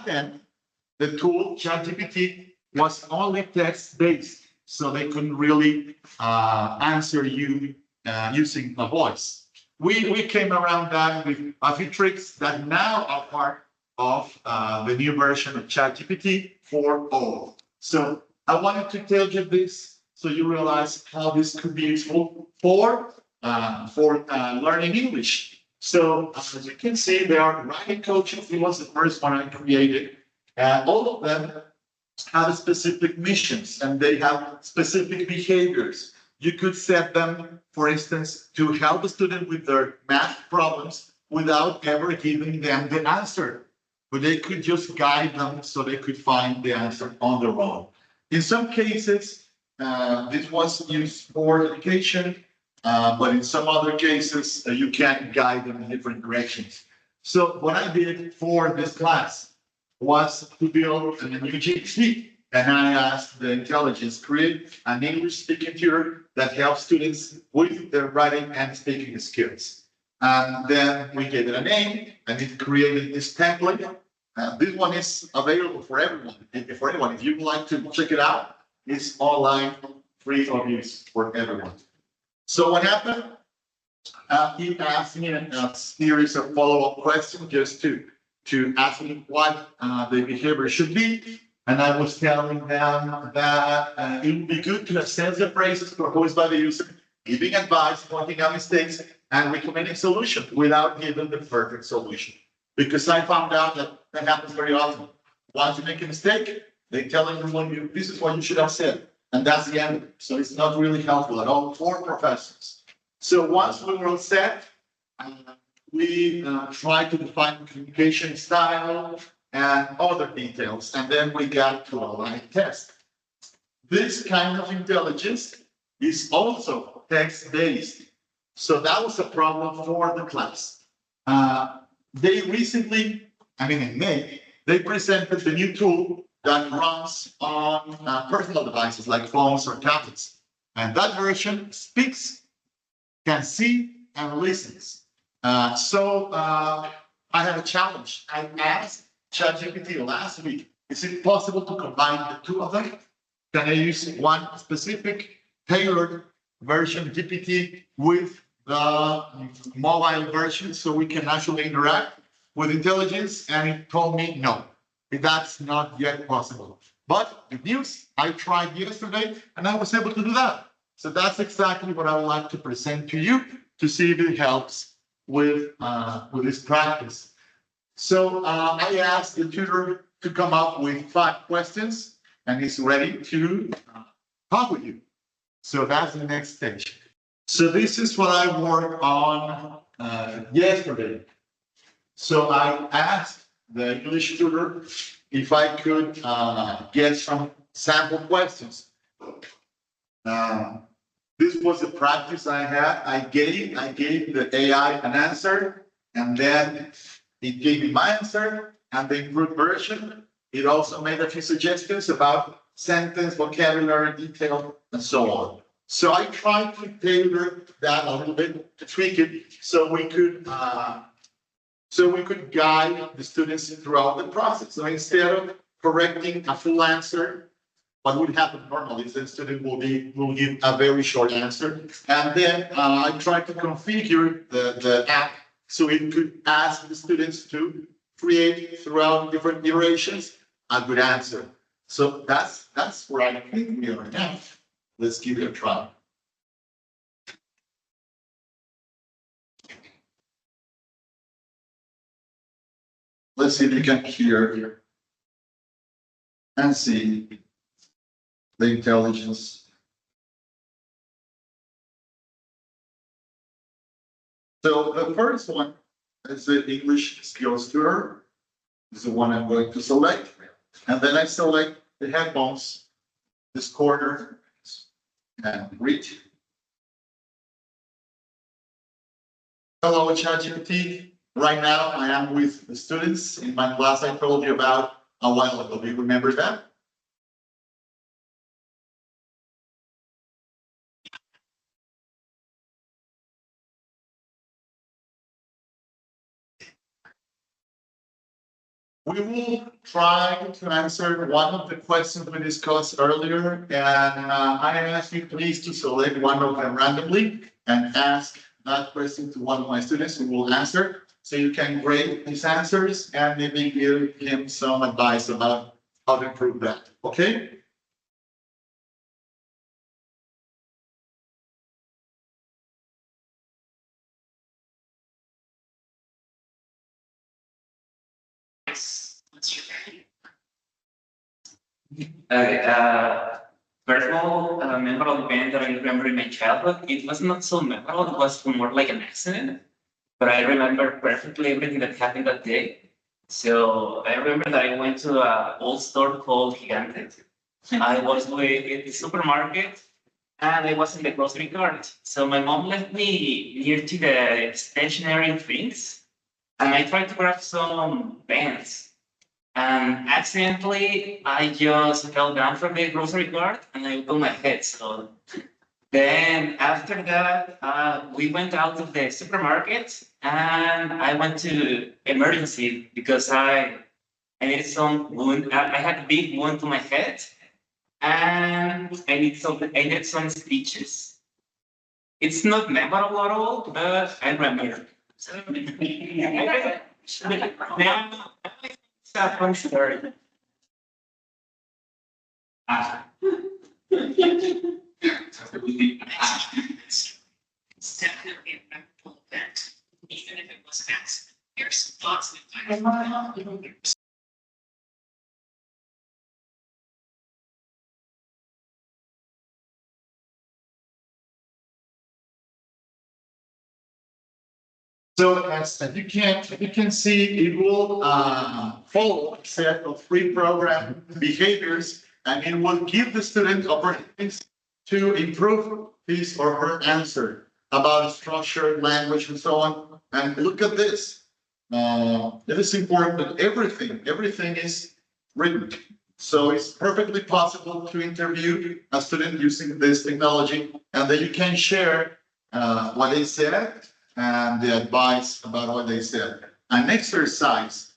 then, the tool ChatGPT was only text-based, so they couldn't really answer you using a voice. We came around that with a few tricks that now are part of the new version of ChatGPT 4.0. So I wanted to tell you this so you realize how this could be useful for learning English. So as you can see, there are writing coaches. It was the first one I created. And all of them have specific missions and they have specific behaviors. You could set them, for instance, to help a student with their math problems without ever giving them the answer. But they could just guide them so they could find the answer on their own. In some cases, this was used for education, but in some other cases, you can guide them in different directions. So what I did for this class was to build a new GPT. And I asked the intelligence, create an English speaking tutor that helps students with their writing and speaking skills. And then we gave it a name and it created this template. This one is available for everyone. If you'd like to check it out, it's online, free of use for everyone. So what happened? He asked me a series of follow-up questions just to ask me what the behavior should be. And I was telling them that it would be good to assess the phrases proposed by the user, giving advice, pointing out mistakes, and recommending solutions without giving the perfect solution. Because I found out that happens very often. Once you make a mistake, they tell everyone, this is what you should have said. And that's the end. So it's not really helpful at all for professors. So once we were all set, we tried to define communication style and other details, and then we got to a live test. This kind of intelligence is also text-based. So that was a problem for the class. They recently, in May, they presented the new tool that runs on personal devices like phones or tablets. And that version speaks, can see, and listens. So I had a challenge. I asked ChatGPT last week, is it possible to combine the two of them? Can I use one specific tailored version GPT with the mobile version so we can actually interact with intelligence? And it told me no, that's not yet possible. But good news, I tried yesterday and I was able to do that. So that's exactly what I would like to present to you to see if it helps with this practice. So I asked the tutor to come up with 5 questions and he's ready to talk with you. So that's the next stage. So this is what I worked on yesterday. So I asked the English tutor if I could get some sample questions. This was the practice I had. I gave the AI an answer, and then it gave me my answer, and the improved version. It also made a few suggestions about sentence, vocabulary, detail, and so on. So I tried to tailor that a little bit, to tweak it, so we could guide the students throughout the process. So instead of correcting a full answer, what would happen normally is the student will give a very short answer. And then I tried to configure the app so it could ask the students to create throughout different iterations a good answer. So that's where I think we are now. Let's give it a try. Let's see if you can hear and see the intelligence. So the first one is the English skills tutor. This is the one I'm going to select. And then I select the headphones, this corner, and read. Hello, ChatGPT. Right now, I am with the students in my class I told you about a while ago. Do you remember that? We will try to answer one of the questions we discussed earlier, and I ask you please to select one of them randomly and ask that question to one of my students who will answer, so you can grade his answers and maybe give him some advice about how to improve that, okay? Okay, first of all, a memorable event that I remember in my childhood, it was not so memorable, it was more like an accident, but I remember perfectly everything that happened that day. So I remember that I went to an old store called Gigante. I was in the supermarket and I was in the grocery cart. So my mom left me near to the stationary things and I tried to grab some pens. And accidentally, I just fell down from the grocery cart and I bumped my head. So then after that, we went out of the supermarket and I went to emergency because I needed some wound. I had a big wound to my head and I needed some stitches. It's not memorable at all, but I remember. So, now, it's a fun story. It's definitely a memorable event, even if it was an accident. Here's some thoughts that I So as you can see, it will follow a set of pre-programmed behaviors, and it will give the student opportunities to improve his or her answer about structure, language, and so on. And look at this. It is important that everything is written. So it's perfectly possible to interview a student using this technology, and then you can share what they said and the advice about what they said. An exercise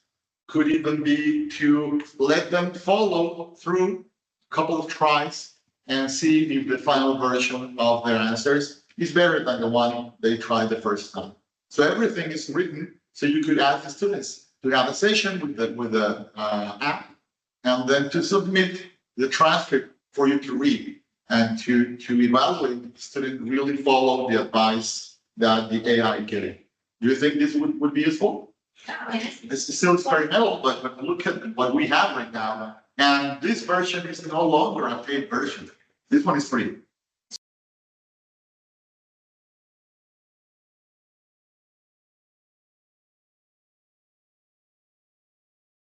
could even be to let them follow through a couple of tries and see if the final version of their answers is better than the one they tried the first time. So everything is written, so you could ask the students to have a session with the app, and then to submit the transcript for you to read and to evaluate the student really follow the advice that the AI gave. Do you think this would be useful? This is still experimental, but look at what we have right now. And this version is no longer a paid version. This one is free.